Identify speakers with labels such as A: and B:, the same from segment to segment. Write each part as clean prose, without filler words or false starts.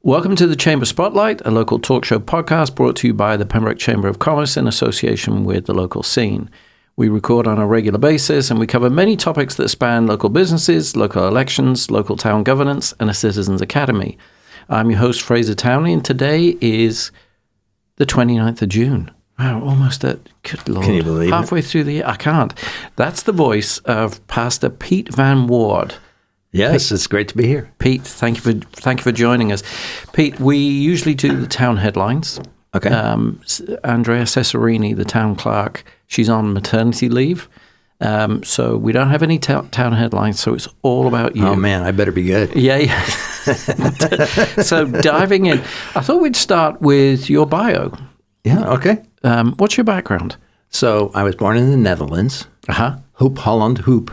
A: Welcome to the Chamber Spotlight, a local talk show podcast brought to you by the Pembroke Chamber of Commerce in association with the local scene. We record on a regular basis and we cover many topics that span local businesses, local elections, local town governance, and a citizens' academy. I'm your host, Fraser Townley, and today is the 29th of June. Wow, almost at, good Lord.
B: Can you believe
A: halfway through the year? I can't. That's the voice of Pastor Piet Van Waarde.
B: Yes, it's great to be here.
A: Pete, thank you for joining us. Pete, we usually do the town headlines.
B: Okay.
A: Andrea Cesarini, the town clerk, she's on maternity leave. So we don't have any town headlines, so it's all about you.
B: Oh, man, I better be good.
A: Yeah. So diving in, I thought we'd start with your bio.
B: Yeah, okay.
A: What's your background?
B: So I was born in the Netherlands. Hoop, Holland, Hoop.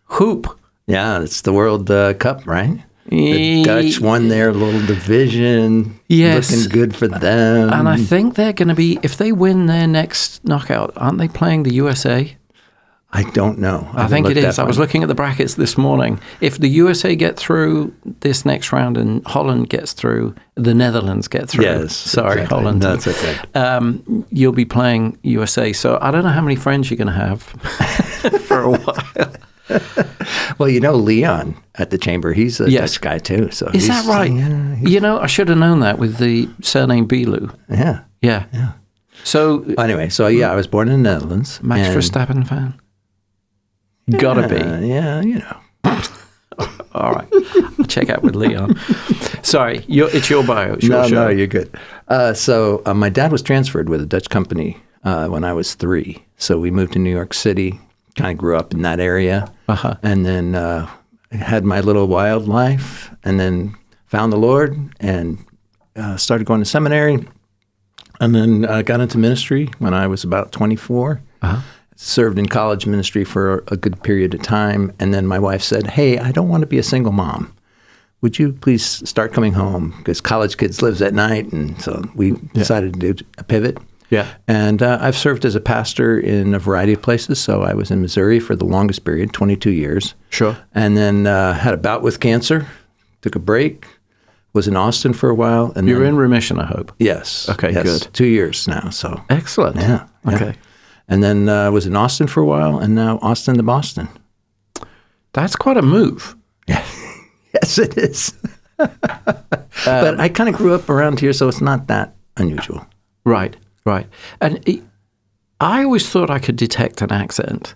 A: Hoop.
B: Yeah, it's the World Cup, right? The Dutch won their little division.
A: Yes.
B: Looking good for them.
A: And I think they're going to be, if they win their next knockout, aren't they playing the USA?
B: I don't know.
A: I think it is. I was looking at the brackets this morning. If the USA get through this next round and Holland gets through, the Netherlands get through.
B: Yes.
A: Sorry,
B: exactly.
A: Holland.
B: No, that's okay.
A: You'll be playing USA. So I don't know how many friends you're going to have for a while.
B: Well, you know Leon at the Chamber, he's a Dutch guy too. So
A: is that right?
B: Yeah,
A: I should have known that with the surname Bilu.
B: Yeah.
A: Yeah. So
B: anyway, I was born in the Netherlands.
A: Max Verstappen fan? Gotta be.
B: Yeah, you know.
A: All right. I'll check out with Leon. Sorry, it's your bio. It's your show.
B: No, you're good. So my dad was transferred with a Dutch company when I was 3. So we moved to New York City, kind of grew up in that area, and then had my little wild life, and then found the Lord and started going to seminary, and then got into ministry when I was about 24. Served in college ministry for a good period of time, and then my wife said, "Hey, I don't want to be a single mom. Would you please start coming home? Because college kids lives at night." And so we decided to do a pivot.
A: Yeah.
B: And I've served as a pastor in a variety of places. So I was in Missouri for the longest period, 22 years.
A: Sure.
B: And then had a bout with cancer, took a break, was in Austin for a while. And
A: You're in remission, I hope.
B: Yes.
A: Okay,
B: yes,
A: good.
B: 2 years now. So
A: excellent.
B: Yeah.
A: Okay.
B: And then was in Austin for a while, and now Austin to Boston.
A: That's quite a move.
B: Yes, it is. But I kind of grew up around here, so it's not that unusual.
A: Right. And I always thought I could detect an accent,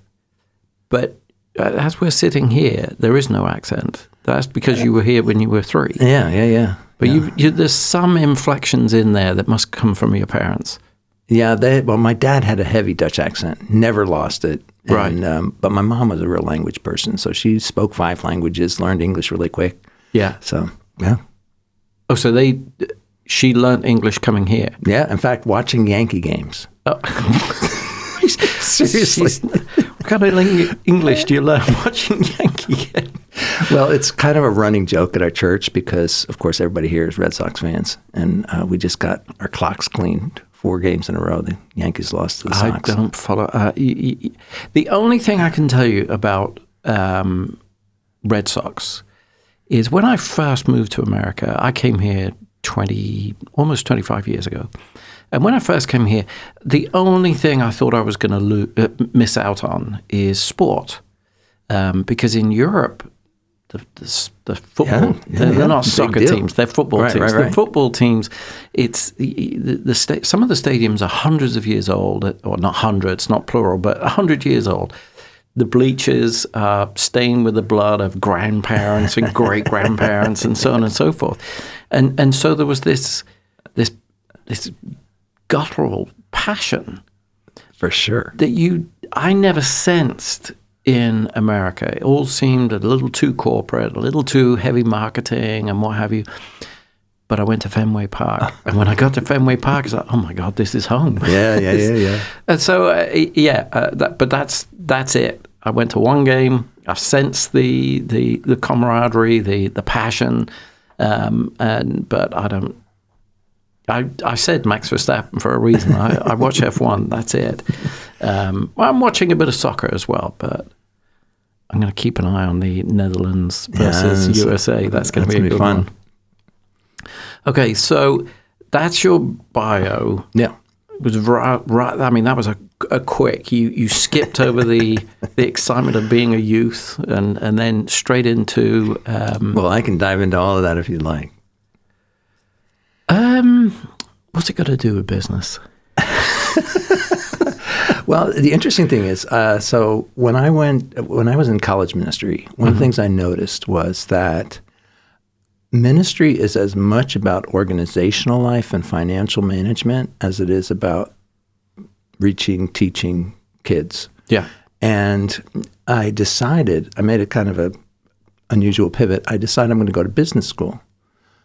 A: but as we're sitting here, there is no accent. That's because you were here when you were 3.
B: Yeah.
A: But there's some inflections in there that must come from your parents.
B: Yeah, my dad had a heavy Dutch accent, never lost it.
A: Right.
B: But my mom was a real language person, so she spoke 5 languages, learned English really quick.
A: Yeah.
B: So, yeah.
A: Oh, so she learned English coming here?
B: Yeah, in fact, watching Yankee games.
A: Oh.
B: Seriously.
A: What kind of English do you learn watching Yankee games?
B: Well, it's kind of a running joke at our church because, of course, everybody here is Red Sox fans, and we just got our clocks cleaned. 4 games in a row, the Yankees lost to the Sox.
A: I don't follow. The only thing I can tell you about Red Sox is when I first moved to America, I came here almost 25 years ago. And when I first came here, the only thing I thought I was going to miss out on is sport. Because in Europe, the football, they're not soccer teams, they're football teams.
B: Right.
A: The football teams, it's some of the stadiums are hundreds of years old, or not hundreds, not plural, but 100 years old. The bleachers are stained with the blood of grandparents and great-grandparents and so on and so forth. And so there was this guttural passion.
B: For sure.
A: That I never sensed in America. It all seemed a little too corporate, a little too heavy marketing and what have you. But I went to Fenway Park. And when I got to Fenway Park, I was like, oh my God, this is home.
B: Yeah.
A: And so, but that's it. I went to one game. I sensed the camaraderie, the passion. But I don't. I said Max Verstappen for a reason. I watch F1. That's it. I'm watching a bit of soccer as well, but I'm going to keep an eye on the Netherlands versus USA. That's going to be a good fun. Okay, so that's your bio.
B: Yeah.
A: It was right. I mean, that was a quick. You skipped over the excitement of being a youth, and then straight into.
B: Well, I can dive into all of that if you'd like.
A: What's it got to do with business?
B: Well, the interesting thing is, so when I was in college ministry, one of the things I noticed was that ministry is as much about organizational life and financial management as it is about teaching kids.
A: Yeah.
B: And I made a kind of a unusual pivot. I decided I'm going to go to business school.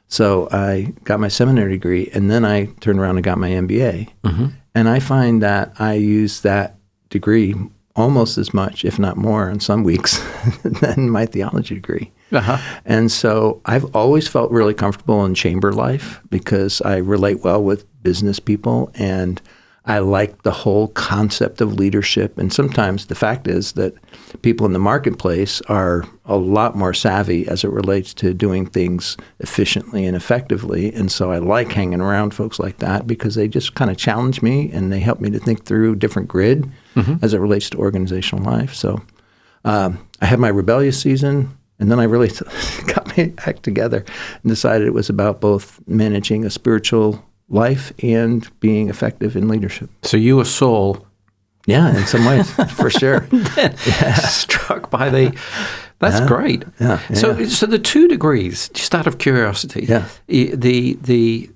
B: So I got my seminary degree, and then I turned around and got my MBA. Mm-hmm. And I find that I use that degree almost as much, if not more, in some weeks than my theology degree. Uh-huh. And so I've always felt really comfortable in chamber life because I relate well with business people, and I like the whole concept of leadership. And sometimes the fact is that people in the marketplace are a lot more savvy as it relates to doing things efficiently and effectively. And so I like hanging around folks like that because they just kind of challenge me and they help me to think through different grid as it relates to organizational life. So I had my rebellious season, and then I really got my act together and decided it was about both managing a spiritual life and being effective in leadership.
A: So you were Saul.
B: Yeah, in some ways, for sure.
A: Struck by that's great.
B: Yeah, yeah.
A: So the 2 degrees, just out of curiosity, the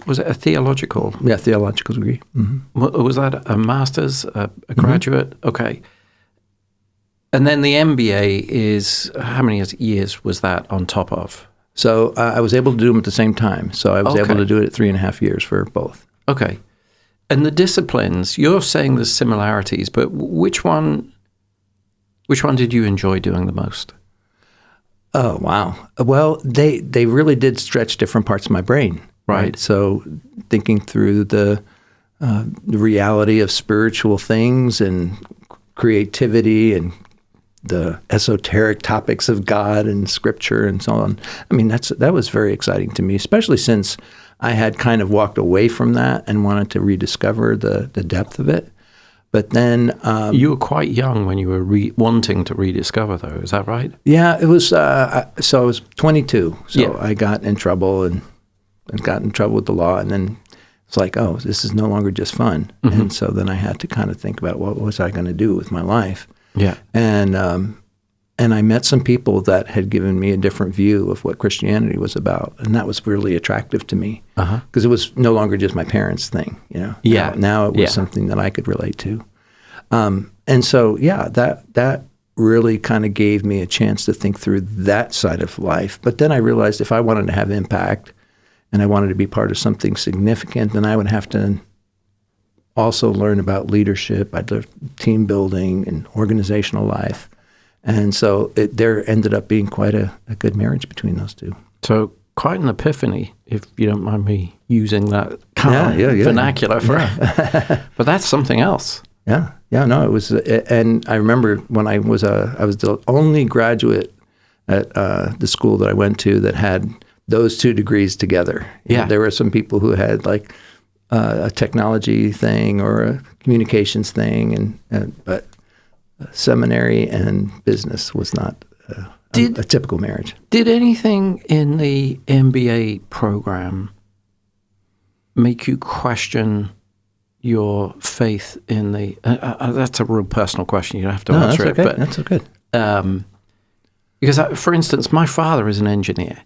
A: was it a theological?
B: Yeah, theological degree. Mm-hmm.
A: Was that a master's, a graduate? Mm-hmm. Okay. And then the MBA is, how many years was that on top of?
B: So I was able to do them at the same time. So I was able to do it at 3.5 years for both.
A: Okay. And the disciplines, you're saying there's similarities, but which one did you enjoy doing the most?
B: Oh, wow. Well, they really did stretch different parts of my brain. Right. So thinking through the reality of spiritual things and creativity and the esoteric topics of God and Scripture and so on. I mean, that was very exciting to me, especially since I had kind of walked away from that and wanted to rediscover the depth of it. But then
A: you were quite young when you were wanting to rediscover, though. Is that right?
B: Yeah, it was. So I was 22. So I got in trouble and got in trouble with the law, and then it's like, oh, this is no longer just fun. Mm-hmm. And so then I had to kind of think about what was I going to do with my life. Yeah, and I met some people that had given me a different view of what Christianity was about, and that was really attractive to me because it was no longer just my parents' thing, you know. Yeah, now it was something that I could relate to, and so that really kind of gave me a chance to think through that side of life. But then I realized if I wanted to have impact, and I wanted to be part of something significant, then I would have to also learn about leadership. I'd learn team building and organizational life. And so there ended up being quite a good marriage between those two.
A: So quite an epiphany, if you don't mind me using that kind of vernacular for it. But that's something else.
B: Yeah. No, it was, and I remember when I was the only graduate at the school that I went to that had those 2 degrees together. You know, there were some people who had like a technology thing or a communications thing, but seminary and business was not a typical marriage. Did
A: anything in the MBA program make you question your faith in the? That's a real personal question. You don't have to answer
B: it.
A: But
B: that's okay.
A: Because, for instance, my father is an engineer.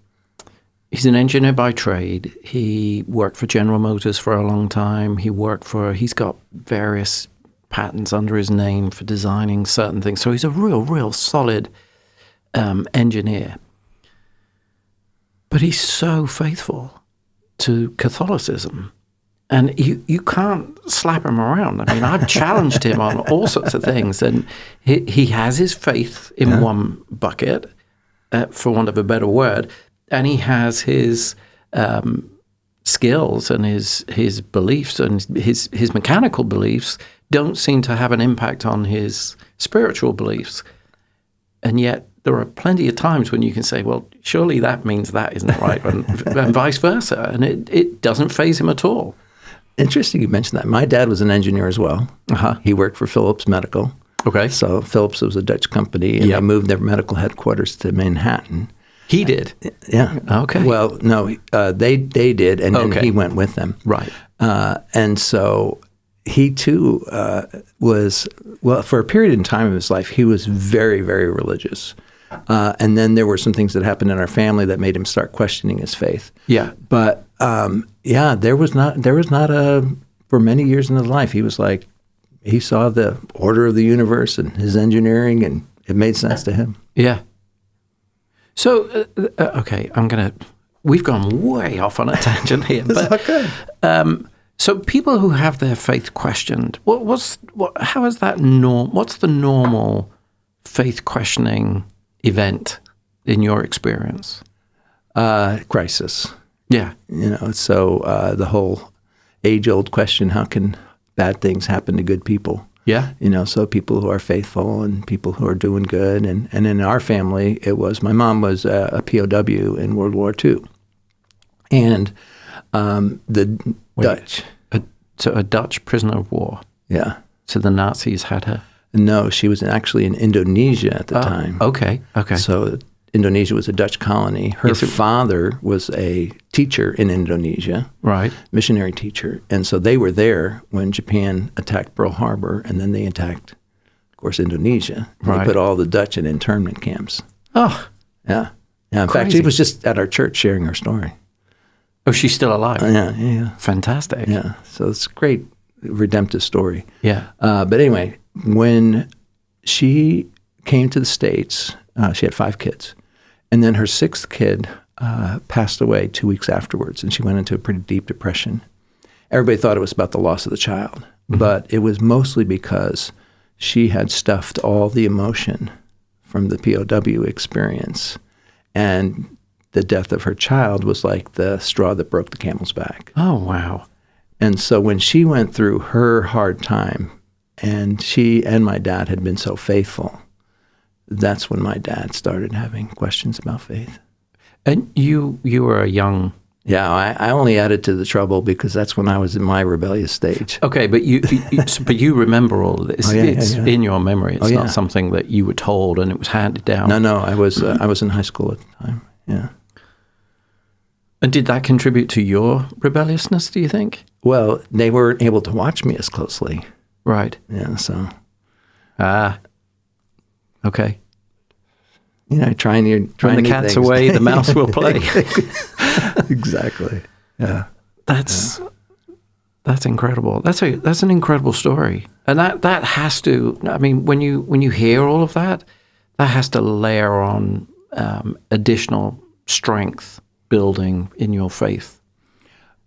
A: He's an engineer by trade. He worked for General Motors for a long time. He's got various patents under his name for designing certain things. So he's a real solid engineer. But he's so faithful to Catholicism. And you can't slap him around. I mean, I've challenged him on all sorts of things. And he has his faith in one bucket, for want of a better word. And he has his skills and his beliefs and his mechanical beliefs don't seem to have an impact on his spiritual beliefs. And yet there are plenty of times when you can say, well, surely that means that isn't right, and vice versa. And it doesn't faze him at all.
B: Interesting you mentioned that. My dad was an engineer as well. He worked for Philips Medical.
A: Okay.
B: So Philips was a Dutch company, and they moved their medical headquarters to Manhattan.
A: He did?
B: Yeah.
A: Okay.
B: Well, no, they did, and then he went with them.
A: Right.
B: And so he too was, well, for a period in time of his life, he was very, very religious. And then there were some things that happened in our family that made him start questioning his faith.
A: Yeah.
B: But there was not for many years in his life, he was like, he saw the order of the universe and his engineering, and it made sense to him.
A: Yeah. So, okay, we've gone way off on a tangent here. But,
B: okay.
A: So people who have their faith questioned, what's the normal faith questioning event in your experience?
B: Crisis.
A: Yeah.
B: So the whole age-old question, how can bad things happen to good people?
A: Yeah.
B: So people who are faithful and people who are doing good. And in our family, my mom was a POW in World War II. And Dutch.
A: So a Dutch prisoner of war.
B: Yeah.
A: So the Nazis had her?
B: No, she was actually in Indonesia at the time.
A: Okay.
B: So Indonesia was a Dutch colony. Her father was a teacher in Indonesia,
A: right?
B: Missionary teacher. And so they were there when Japan attacked Pearl Harbor, and then they attacked, of course, Indonesia. Right. They put all the Dutch in internment camps.
A: Oh.
B: Yeah. In fact, she was just at our church sharing her story.
A: Oh, she's still alive?
B: Yeah.
A: Fantastic.
B: Yeah. So it's a great redemptive story.
A: Yeah.
B: But anyway, when she came to the States, she had 5 kids. And then her 6th kid passed away 2 weeks afterwards, and she went into a pretty deep depression. Everybody thought it was about the loss of the child, but it was mostly because she had stuffed all the emotion from the POW experience, and the death of her child was like the straw that broke the camel's back.
A: Oh, wow.
B: And so when she went through her hard time, and she and my dad had been so faithful, that's when my dad started having questions about faith. And
A: you were a young...
B: Yeah, I only added to the trouble because that's when I was in my rebellious stage.
A: Okay, but you remember all of this. It's in your memory. It's not something that you were told and it was handed down.
B: No, I was in high school at the time. Yeah.
A: And did that contribute to your rebelliousness, do you think?
B: Well, they weren't able to watch me as closely.
A: Right.
B: Yeah, so.
A: Okay.
B: Trying
A: when the cat's away, the mouse will play.
B: Exactly. Yeah.
A: That's incredible. That's an incredible story. And that has to, I mean, when you hear all of that has to layer on additional strength building in your faith.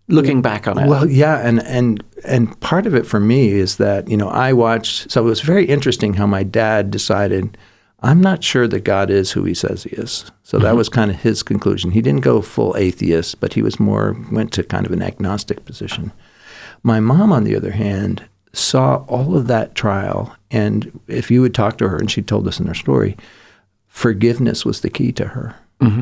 A: Looking back on it.
B: Well, yeah, and part of it for me is that, I watched, so it was very interesting how my dad decided, I'm not sure that God is who he says he is. So that was kind of his conclusion. He didn't go full atheist, but he went to kind of an agnostic position. My mom, on the other hand, saw all of that trial, and if you would talk to her, and she told us in her story, forgiveness was the key to her.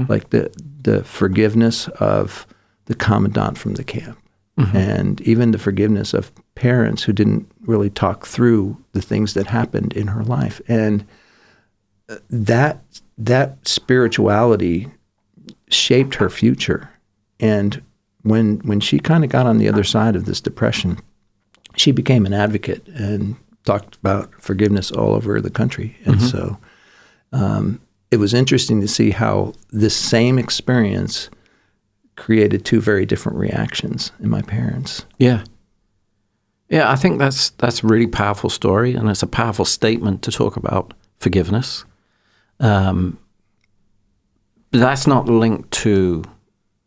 B: Like the forgiveness of the commandant from the camp, and even the forgiveness of parents who didn't really talk through the things that happened in her life. And that spirituality shaped her future. And when she kind of got on the other side of this depression, she became an advocate and talked about forgiveness all over the country. And so it was interesting to see how this same experience created 2 very different reactions in my parents.
A: Yeah. Yeah, I think that's a really powerful story, and it's a powerful statement to talk about forgiveness. But that's not linked to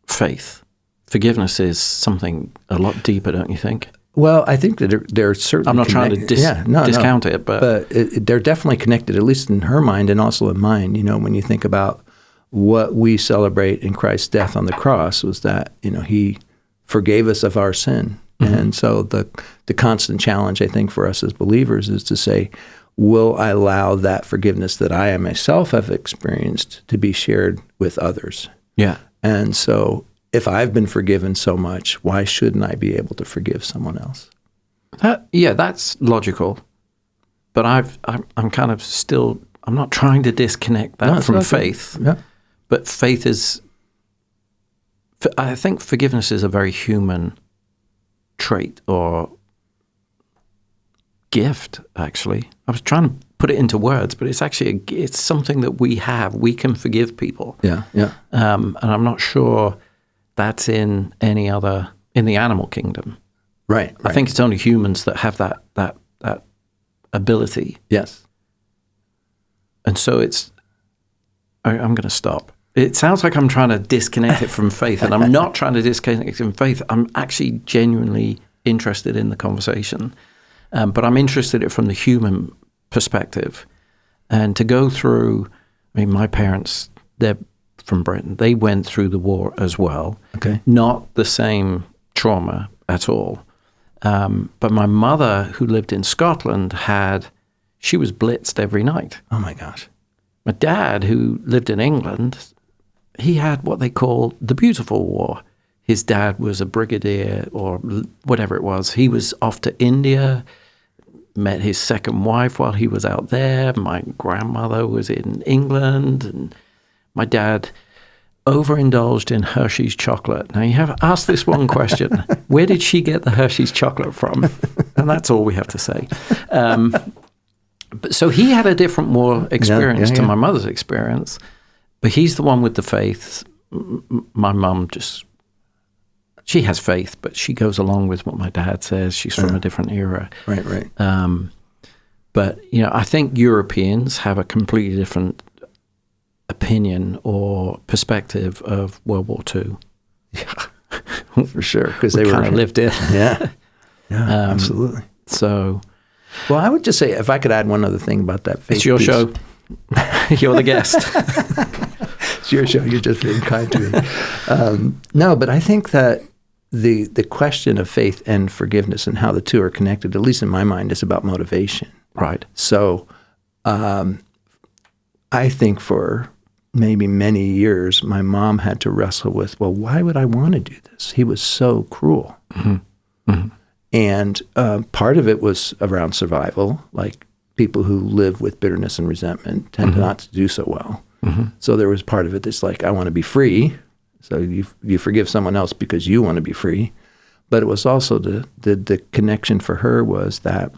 A: faith. Forgiveness is something a lot deeper, don't you think?
B: Well, I think that they're certainly
A: I'm not trying to discount it, but
B: they're definitely connected, at least in her mind and also in mine. When you think about what we celebrate in Christ's death on the cross was that, he forgave us of our sin. And so the constant challenge, I think, for us as believers is to say, will I allow that forgiveness that I myself have experienced to be shared with others?
A: Yeah.
B: And so if I've been forgiven so much, why shouldn't I be able to forgive someone else?
A: That's logical. But I'm kind of still, I'm not trying to disconnect that from faith.
B: Yeah.
A: But faith is, I think forgiveness is a very human trait or gift, actually. I was trying to put it into words, but it's actually, it's something that we have. We can forgive people.
B: Yeah, yeah.
A: And I'm not sure that's in any other, in the animal kingdom.
B: Right.
A: I think it's only humans that have that ability.
B: Yes.
A: And so I'm going to stop. It sounds like I'm trying to disconnect it from faith, and I'm not trying to disconnect it from faith. I'm actually genuinely interested in the conversation, but I'm interested in it from the human perspective. And to go through, I mean, my parents, they're from Britain. They went through the war as well.
B: Okay.
A: Not the same trauma at all. But my mother, who lived in Scotland, she was blitzed every night.
B: Oh my gosh.
A: My dad, who lived in England, he had what they call the Beautiful War. His dad was a brigadier or whatever it was. He was off to India, met his second wife while he was out there. My grandmother was in England, and my dad overindulged in Hershey's chocolate. Now, you have asked this one question. Where did she get the Hershey's chocolate from? And that's all we have to say. So he had a different war experience to my mother's experience, but he's the one with the faith. My mum she has faith, but she goes along with what my dad says. She's from a different era.
B: Right.
A: But, I think Europeans have a completely different opinion or perspective of World War II.
B: Yeah, for sure. Because they
A: kind of lived it.
B: Yeah, absolutely.
A: So,
B: well, I would just say, if I could add one other thing about that faith
A: it's your
B: piece.
A: show. You're the guest.
B: It's your show. You're just being kind to me. No, but I think that the question of faith and forgiveness and how the two are connected, at least in my mind, is about motivation.
A: Right.
B: So I think for maybe many years, my mom had to wrestle with, well, why would I want to do this? He was so cruel. Mm-hmm. Mm-hmm. And part of it was around survival, like people who live with bitterness and resentment tend not to do so well. Mm-hmm. So there was part of it that's like, I want to be free. So you forgive someone else because you want to be free. But it was also the connection for her was that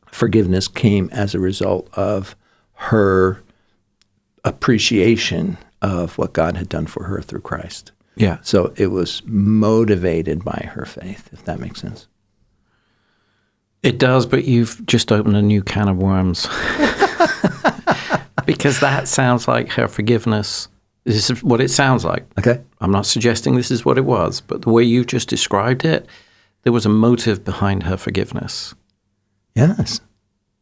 B: forgiveness came as a result of her appreciation of what God had done for her through Christ.
A: Yeah.
B: So it was motivated by her faith, if that makes sense.
A: It does, but you've just opened a new can of worms. Because that sounds like her forgiveness. This is what it sounds like.
B: Okay.
A: I'm not suggesting this is what it was, but the way you just described it, there was a motive behind her forgiveness.
B: Yes.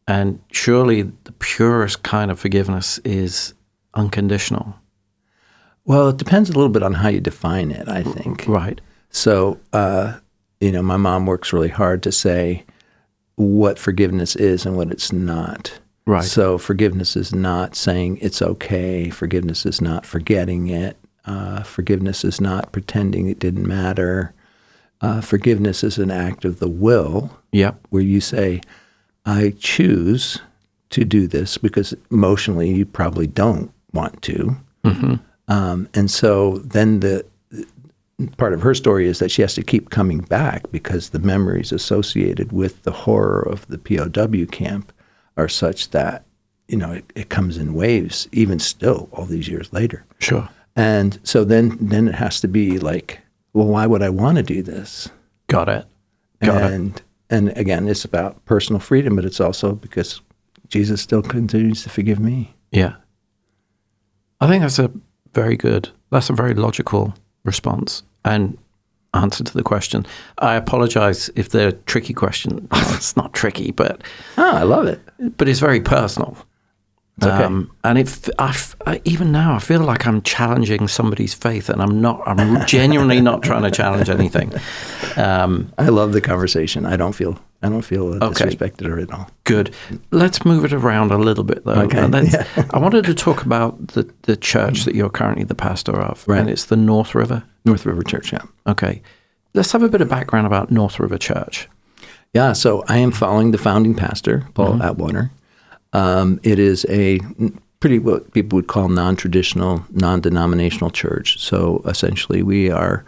A: And surely the purest kind of forgiveness is unconditional.
B: Well, it depends a little bit on how you define it, I think.
A: Right.
B: So, my mom works really hard to say what forgiveness is and what it's not.
A: Right.
B: So forgiveness is not saying it's okay. Forgiveness is not forgetting it. Forgiveness is not pretending it didn't matter. Forgiveness is an act of the will.
A: Yep.
B: Where you say, I choose to do this because emotionally you probably don't want to. Mm-hmm. And so then the part of her story is that she has to keep coming back because the memories associated with the horror of the POW camp are such that, it comes in waves, even still all these years later.
A: Sure.
B: And so then it has to be like, well, why would I want to do this?
A: Got it.
B: And again, it's about personal freedom, but it's also because Jesus still continues to forgive me.
A: Yeah. I think that's a very logical response and answer to the question. I apologize if they're tricky questions. It's not tricky, but...
B: I love it.
A: But it's very personal.
B: It's okay.
A: And even now, I feel like I'm challenging somebody's faith, and I'm genuinely not trying to challenge anything.
B: I love the conversation. I don't feel I don't feel disrespected or at all.
A: Good. Let's move it around a little bit, though.
B: Okay.
A: I wanted to talk about the church that you're currently the pastor of,
B: right.
A: and it's the North River
B: Church, yeah.
A: Okay. Let's have a bit of background about North River Church.
B: Yeah, so I am following the founding pastor, Paul Atwater. It is a pretty what people would call non-traditional, non-denominational church. So essentially we are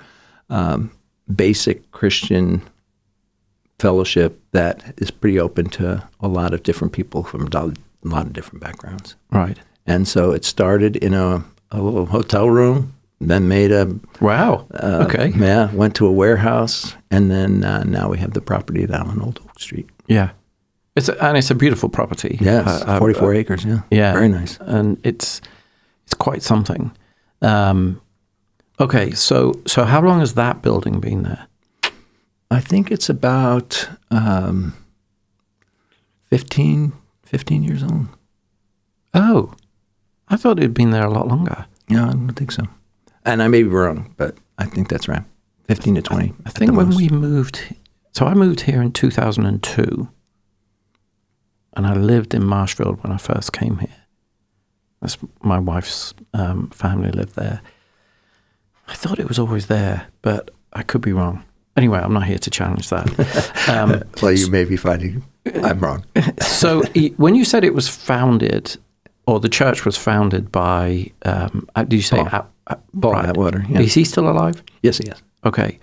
B: basic Christian fellowship that is pretty open to a lot of different people from a lot of different backgrounds.
A: Right.
B: And so it started in a little hotel room, then made a...
A: Wow. Okay.
B: Yeah, went to a warehouse, and then now we have the property down on Old Oak Street.
A: Yeah. It's a beautiful property.
B: Yes, 44 acres, yeah.
A: Yeah.
B: Very nice.
A: And it's quite something. Okay, so how long has that building been there?
B: I think it's about 15 years old.
A: Oh, I thought it'd been there a lot longer.
B: No, I don't think so. And I may be wrong, but I think that's right. 15 to 20.
A: I think when we moved, so I moved here in 2002, and I lived in Marshfield when I first came here. That's my wife's family lived there. I thought it was always there, but I could be wrong. Anyway, I'm not here to challenge that.
B: Well, you may be finding I'm wrong.
A: So when you said it was founded, or the church was founded by, did you say
B: Paul Atwater? Yeah.
A: Is he still alive?
B: Yes, he is.
A: Okay.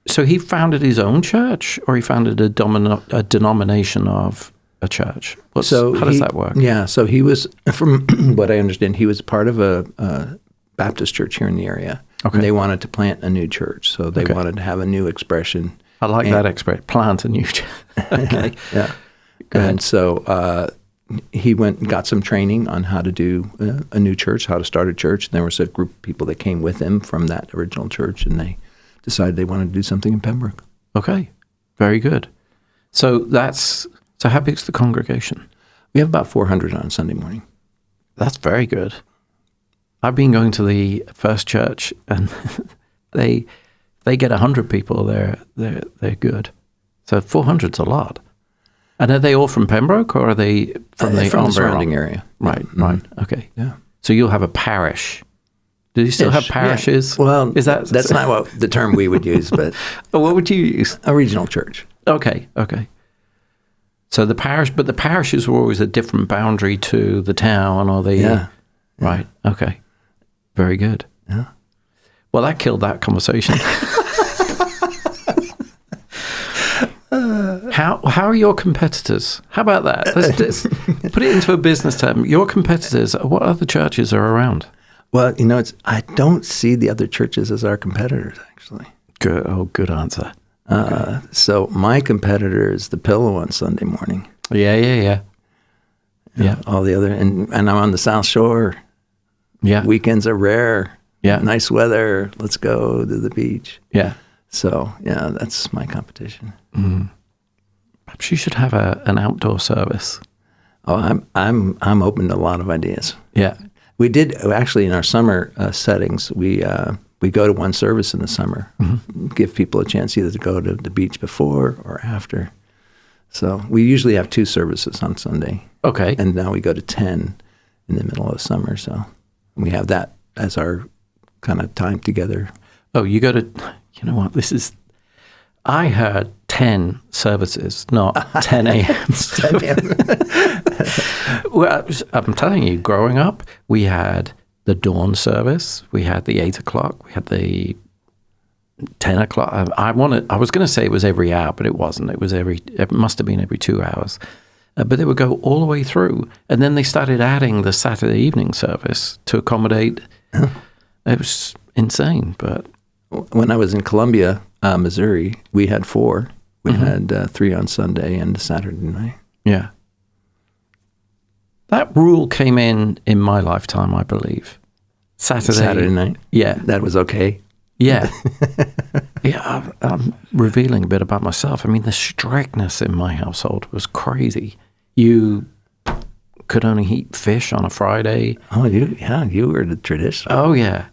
A: So he founded his own church, or he founded a denomination of a church? How does that work?
B: Yeah, so he was, from what I understand, he was part of a Baptist church here in the area.
A: Okay.
B: And they wanted to plant a new church, so they wanted to have a new expression.
A: I like that expression, plant a new church. Okay.
B: Yeah. And so he went and got some training on how to do a new church, how to start a church. And there was a group of people that came with him from that original church, and they decided they wanted to do something in Pembroke.
A: Okay, very good. So how big's the congregation?
B: We have about 400 on Sunday morning.
A: That's very good. I've been going to the first church, and they get 100 people. They're good. So 400's a lot. And are they all from Pembroke, or are they from the
B: surrounding area?
A: Right,
B: Mm-hmm.
A: right. Okay.
B: Yeah.
A: So you'll have a parish. Do you still have parishes?
B: Yeah. Well,
A: is
B: that's not what the term we would use, but
A: what would you use?
B: A regional church.
A: Okay. So the parishes were always a different boundary to the town or the...
B: Yeah.
A: Right, okay. Very good.
B: Yeah.
A: Well, that killed that conversation. How are your competitors? How about that? Let's put it into a business term. Your competitors, what other churches are around?
B: Well, I don't see the other churches as our competitors, actually.
A: Good. Oh, good answer. Okay.
B: So my competitor is the Pillow on Sunday morning.
A: Yeah.
B: All the other, and I'm on the South Shore.
A: Yeah.
B: Weekends are rare.
A: Yeah.
B: Nice weather. Let's go to the beach.
A: Yeah.
B: So, yeah, that's my competition.
A: Mm. Perhaps you should have an outdoor service.
B: Oh, I'm open to a lot of ideas.
A: Yeah.
B: We did actually in our summer settings. We go to one service in the summer, give people a chance either to go to the beach before or after. So we usually have 2 services on Sunday.
A: Okay.
B: And now we go to 10 in the middle of summer. So we have that as our kind of time together.
A: Oh, you go to, you know what, I heard 10 services, not 10 a.m.
B: 10 a.m.
A: Well, I'm telling you, growing up, we had the dawn service, we had the 8 o'clock, we had the 10 o'clock. I was going to say it was every hour, but it wasn't. It must have been every 2 hours. But they would go all the way through. And then they started adding the Saturday evening service to accommodate. It was insane. But
B: when I was in Columbia, Missouri, we had 4. We had 3 on Sunday and Saturday night.
A: Yeah. That rule came in my lifetime, I believe.
B: Saturday night?
A: Yeah.
B: That was okay?
A: Yeah. Yeah, I'm revealing a bit about myself. I mean, the strictness in my household was crazy. You could only eat fish on a Friday.
B: Oh, you were the tradition.
A: Oh, yeah.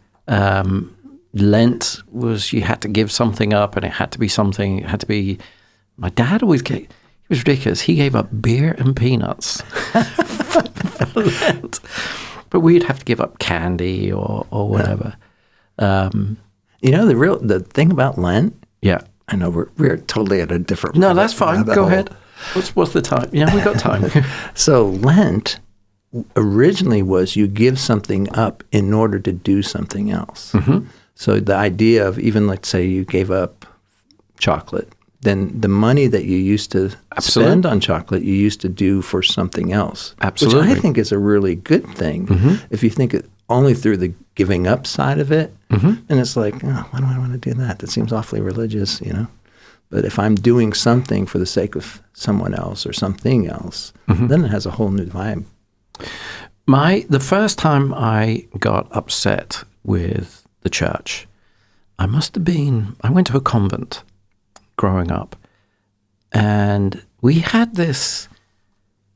A: Lent was, you had to give something up, and it had to be My dad always gave, he was ridiculous. He gave up beer and peanuts for Lent. But we'd have to give up candy or whatever.
B: The thing about Lent.
A: Yeah.
B: I know we're totally at a different.
A: No, that's fine. Go ahead. What's the time? Yeah, we got time.
B: So Lent originally was you give something up in order to do something else. Mm-hmm. So the idea of even, let's say you gave up chocolate, then the money that you used to spend on chocolate, you used to do for something else.
A: Absolutely.
B: Which I think is a really good thing. Mm-hmm. If you think it only through the giving up side of it, and it's like, oh, why do I want to do that? That seems awfully religious, But if I'm doing something for the sake of someone else or something else, then it has a whole new vibe.
A: The first time I got upset with the church, I went to a convent growing up, and we had this,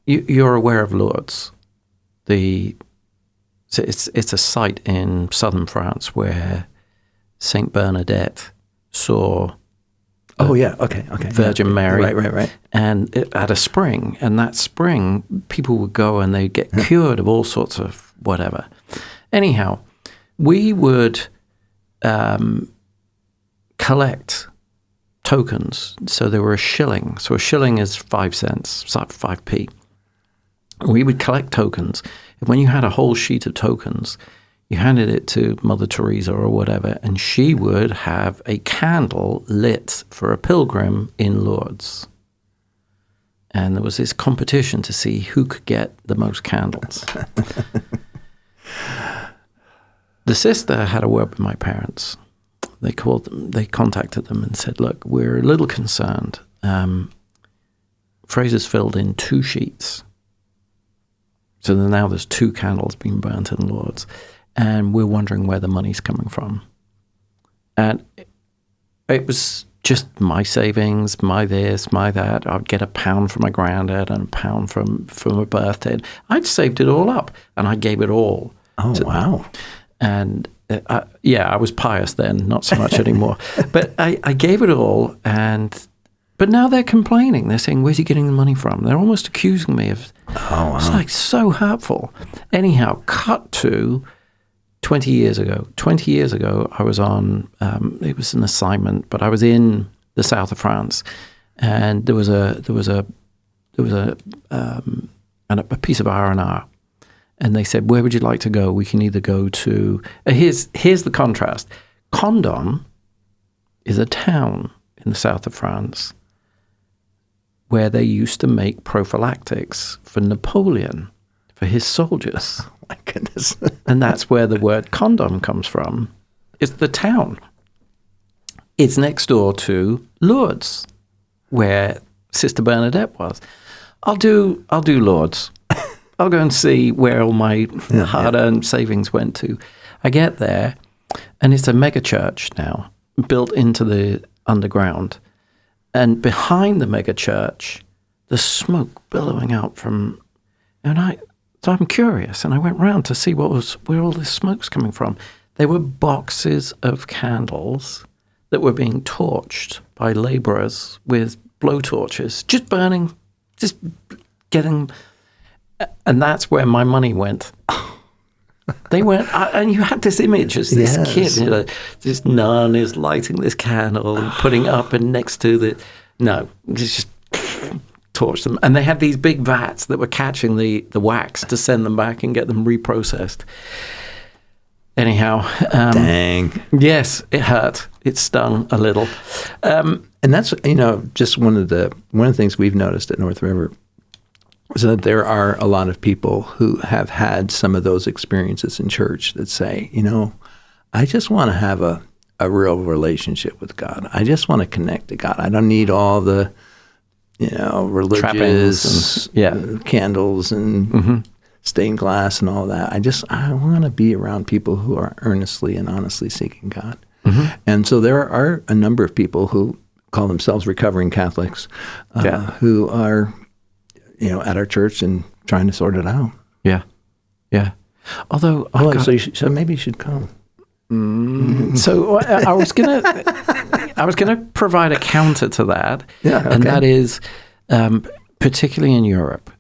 A: you're aware of Lourdes, it's a site in southern France where Saint Bernadette saw Virgin Mary.
B: Right.
A: And at a spring. And that spring, people would go and they'd get cured of all sorts of whatever. Anyhow, we would collect tokens. So there were a shilling. So a shilling is 5 cents, so 5p. We would collect tokens. And when you had a whole sheet of tokens, you handed it to Mother Teresa or whatever, and she would have a candle lit for a pilgrim in Lourdes. And there was this competition to see who could get the most candles. The sister had a word with my parents. They contacted them and said, look, we're a little concerned. Fraser's filled in 2 sheets. So now there's 2 candles being burnt in Lourdes. And we're wondering where the money's coming from. And it was just my savings, my this, my that. I'd get £1 from my granddad and £1 from a birthday. I'd saved it all up, and I gave it all.
B: Oh, wow.
A: And I was pious then, not so much anymore. But I gave it all, but now they're complaining. They're saying, where's he getting the money from? They're almost accusing me of, It's like so hurtful. Anyhow, cut to 20 years ago. 20 years ago, I was on, it was an assignment, but I was in the south of France, and there was a piece of R&R. And they said, where would you like to go? We can either go to, here's the contrast. Condom is a town in the south of France where they used to make prophylactics for Napoleon, for his soldiers.
B: Oh, my goodness.
A: And that's where the word condom comes from. It's the town. It's next door to Lourdes, where Sister Bernadette was. I'll do Lourdes. I'll go and see where all my hard-earned savings went to. I get there, and it's a mega church now, built into the underground. And behind the mega church, the smoke billowing out from... So I'm curious, and I went round to see where all this smoke's coming from. There were boxes of candles that were being torched by labourers with blowtorches, just burning, just getting... And that's where my money went. They went, and you had this image as this kid, this nun is lighting this candle and putting it up and next to just torch them. And they had these big vats that were catching the wax to send them back and get them reprocessed. Anyhow.
B: Dang.
A: Yes, it hurt. It stung a little.
B: And that's, just one of the things we've noticed at North River is that there are a lot of people who have had some of those experiences in church that say, I just want to have a real relationship with God. I just want to connect to God. I don't need all the, religious candles and stained glass and all that. I want to be around people who are earnestly and honestly seeking God. Mm-hmm. And so there are a number of people who call themselves recovering Catholics who are at our church and trying to sort it out.
A: Yeah. Although,
B: so maybe you should come.
A: So I was gonna provide a counter to that, and that is particularly in Europe,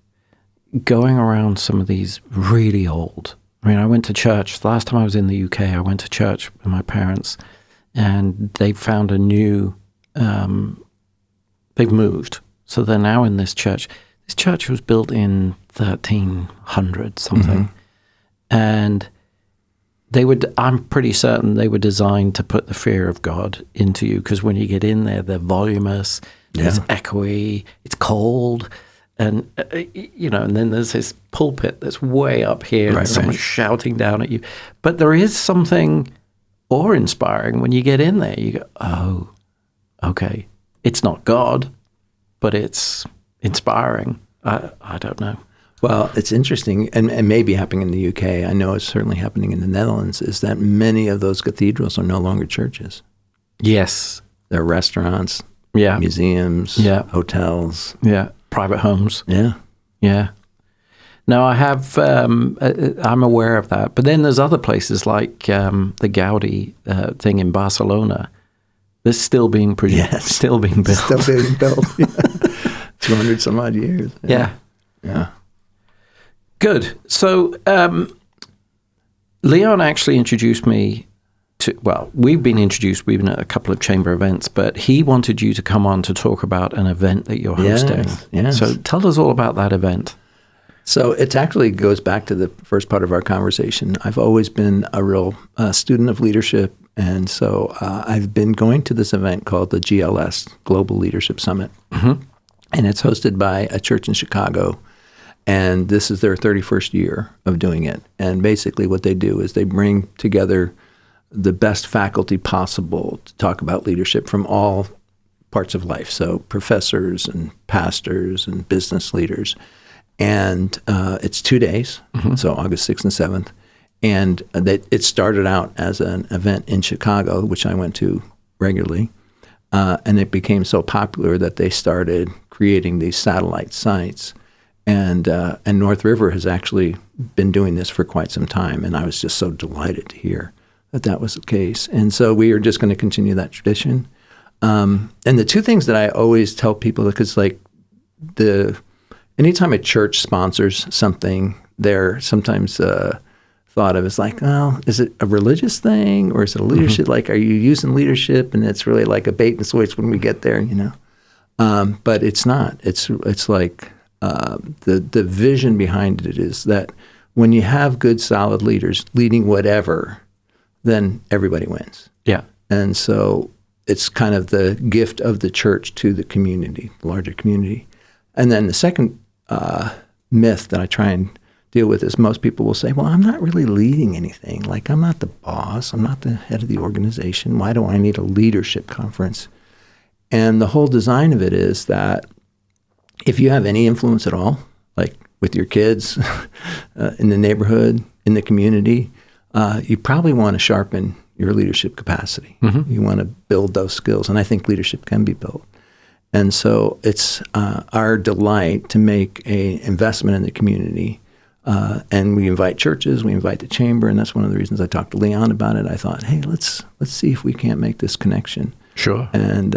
A: going around some of these really old. I mean, I went to church the last time I was in the UK. I went to church with my parents, and they found a new. They've moved, so they're now in this church. This church was built in 1300 something, and I'm pretty certain they were designed to put the fear of God into you, because when you get in there, they're voluminous, it's echoey, it's cold, and and then there's this pulpit that's way up here, and someone's shouting down at you. But there is something awe-inspiring when you get in there. You go, oh, okay, it's not God, but it's inspiring. I don't know.
B: Well, it's interesting, and maybe happening in the UK, I know it's certainly happening in the Netherlands, is that many of those cathedrals are no longer churches.
A: Yes.
B: They're restaurants, museums, hotels.
A: Yeah, private homes.
B: Yeah.
A: No, I have, I'm aware of that. But then there's other places like the Gaudi thing in Barcelona that's still being produced, still being built.
B: Still being built, 200 some odd years.
A: Yeah.
B: Yeah.
A: Good. So Leon actually introduced me to, we've been at a couple of chamber events, but he wanted you to come on to talk about an event that you're hosting.
B: Yes.
A: So tell us all about that event.
B: So it actually goes back to the first part of our conversation. I've always been a real student of leadership, and so I've been going to this event called the GLS, Global Leadership Summit, and it's hosted by a church in Chicago. And this is their 31st year of doing it. And basically what they do is they bring together the best faculty possible to talk about leadership from all parts of life. So professors and pastors and business leaders. And it's 2 days, so August 6th and 7th. And it started out as an event in Chicago, which I went to regularly. And it became so popular that they started creating these satellite sites. And North River has actually been doing this for quite some time, and I was just so delighted to hear that was the case. And so we are just going to continue that tradition. And the two things that I always tell people, because anytime a church sponsors something, they're sometimes thought of as like, oh, is it a religious thing or is it a leadership? Like, are you using leadership and it's really like a bait and switch when we get there, But it's not. It's like. The vision behind it is that when you have good, solid leaders leading whatever, then everybody wins.
A: Yeah.
B: And so it's kind of the gift of the church to the community, the larger community. And then the second myth that I try and deal with is most people will say, well, I'm not really leading anything. Like, I'm not the boss. I'm not the head of the organization. Why do I need a leadership conference? And the whole design of it is that if you have any influence at all, like with your kids, in the neighborhood, in the community, you probably want to sharpen your leadership capacity. You want to build those skills, and I think leadership can be built. And so it's our delight to make an investment in the community, and we invite churches, we invite the chamber, and that's one of the reasons I talked to Leon about it. I thought, hey, let's see if we can't make this connection.
A: Sure.
B: And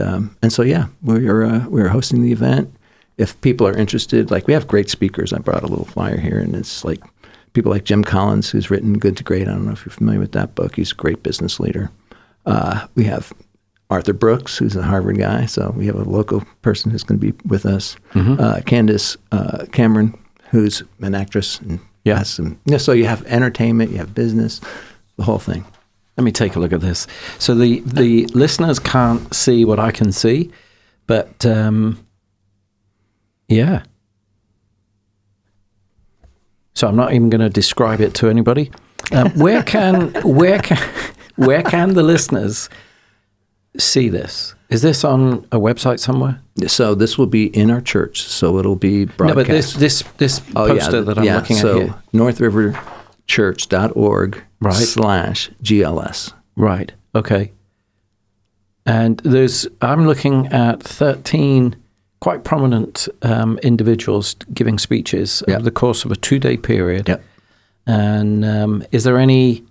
B: so we're hosting the event. If people are interested, like we have great speakers. I brought a little flyer here, and it's like people like Jim Collins, who's written Good to Great. I don't know if you're familiar with that book. He's a great business leader. We have Arthur Brooks, who's a Harvard guy. So we have a local person who's going to be with us. Candace Cameron, who's an actress. And so you have entertainment, you have business, the whole thing.
A: Let me take a look at this. So the listeners can't see what I can see, but... yeah. So I'm not even going to describe it to anybody. Where can the listeners see this? Is this on a website somewhere?
B: So this will be in our church. So it'll be broadcast.
A: No, but this poster that I'm looking at here.
B: So northriverchurch.org/GLS.
A: Right. Okay. And I'm looking at 13 quite prominent individuals giving speeches over the course of a 2-day period.
B: Yep.
A: And is there any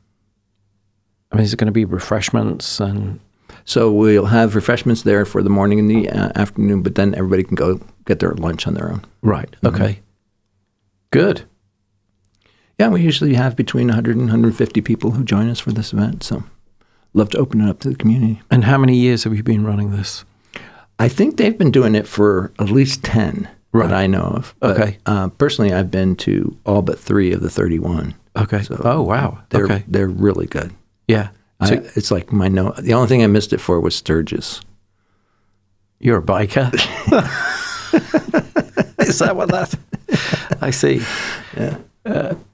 A: I mean, is it going to be refreshments and?
B: So we'll have refreshments there for the morning and the afternoon, but then everybody can go get their lunch on their own.
A: Right. Okay. Good.
B: Yeah, we usually have between 100 and 150 people who join us for this event. So love to open it up to the community.
A: And how many years have you been running this?
B: I think they've been doing it for at least 10 that I know of. But,
A: okay.
B: Personally, I've been to all but 3 of the 31.
A: Okay. So oh, wow.
B: They're really good.
A: Yeah. So
B: it's like the only thing I missed it for was Sturgis.
A: You're a biker? Is that what that? I see.
B: Yeah.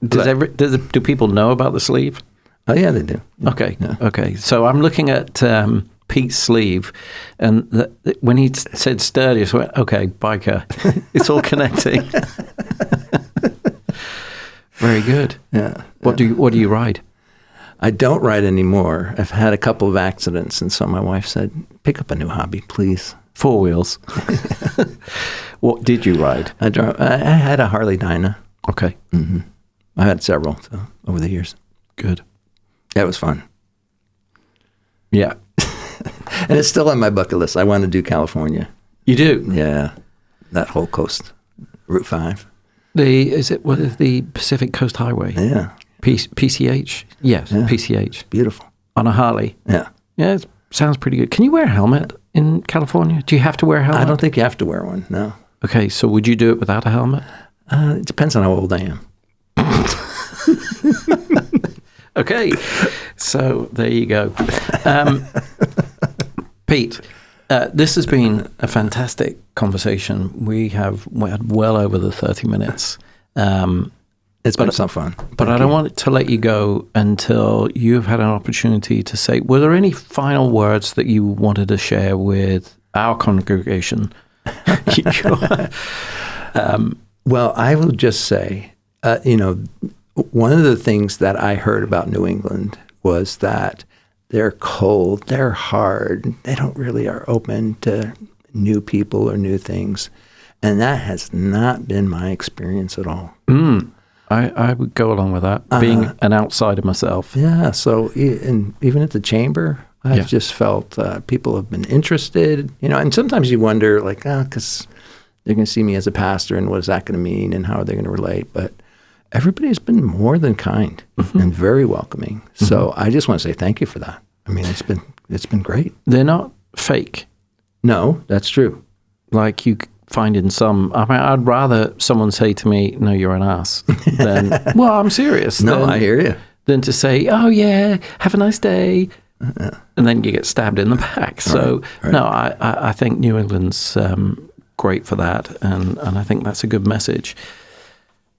A: Do people know about the sleeve?
B: Oh, yeah, they do.
A: Okay.
B: Yeah.
A: Okay. So I'm looking at Pete's sleeve, and when he said Sturgis, I went, okay, biker. It's all connecting. Very good.
B: Yeah.
A: What do you ride?
B: I don't ride anymore. I've had a couple of accidents, and so my wife said, pick up a new hobby, please.
A: 4 wheels. What did you ride?
B: I had a Harley Dyna.
A: Okay.
B: Mm-hmm. I had several over the years.
A: Good.
B: That was fun.
A: Yeah.
B: And it's still on my bucket list. I want to do California.
A: You do?
B: Yeah. That whole coast. Route 5.
A: What is the Pacific Coast Highway?
B: Yeah.
A: PCH? Yes, yeah. PCH.
B: It's beautiful.
A: On a Harley?
B: Yeah.
A: Yeah, it sounds pretty good. Can you wear a helmet in California? Do you have to wear a helmet?
B: I don't think you have to wear one, no.
A: Okay, so would you do it without a helmet?
B: It depends on how old I am.
A: Okay, so there you go. Pete, this has been a fantastic conversation. We have went well over the 30 minutes.
B: It's been some fun.
A: But I don't want to let you go until you've had an opportunity to say, were there any final words that you wanted to share with our congregation?
B: Well, I will just say, one of the things that I heard about New England was that they're cold, they're hard, they don't really are open to new people or new things. And that has not been my experience at all.
A: I would go along with that, being an outsider myself.
B: Yeah, so even at the chamber, I've just felt people have been interested, and sometimes you wonder, like, because they're going to see me as a pastor, and what is that going to mean, and how are they going to relate? But everybody's been more than kind and very welcoming. Mm-hmm. So I just want to say thank you for that. I mean, it's been great.
A: They're not fake.
B: No, that's true.
A: Like you find in some, I mean, I'd rather someone say to me, no, you're an ass, than, well, I'm serious.
B: No, I hear you.
A: Than to say, oh, yeah, have a nice day. And then you get stabbed in the back. So, right. No, I think New England's great for that. And I think that's a good message.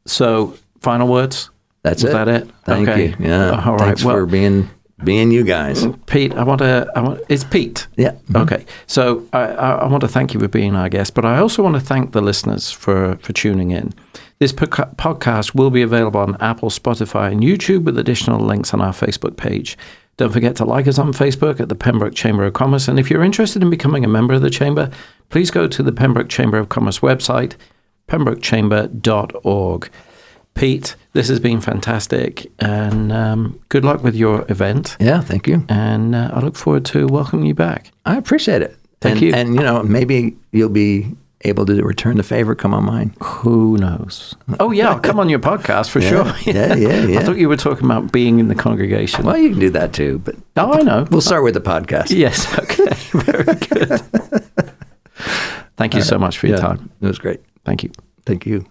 A: So, final words?
B: Was that it? Thank you. Yeah.
A: All right.
B: Thanks for being you guys.
A: Pete, it's Pete.
B: Yeah. Mm-hmm.
A: Okay. So I want to thank you for being our guest, but I also want to thank the listeners for tuning in. This podcast will be available on Apple, Spotify, and YouTube with additional links on our Facebook page. Don't forget to like us on Facebook at the Pembroke Chamber of Commerce. And if you're interested in becoming a member of the Chamber, please go to the Pembroke Chamber of Commerce website, pembrokechamber.org. Pete, this has been fantastic, and good luck with your event.
B: Yeah, thank you.
A: And I look forward to welcoming you back.
B: I appreciate it.
A: Thank you.
B: And, maybe you'll be able to return the favor, come on mine.
A: Who knows? Oh, yeah, I'll come on your podcast for sure.
B: Yeah.
A: I thought you were talking about being in the congregation.
B: Well, you can do that too. But
A: I know.
B: We'll start with the podcast.
A: Yes, okay. Very good. Thank you so much for your time.
B: It was great.
A: Thank you.
B: Thank you.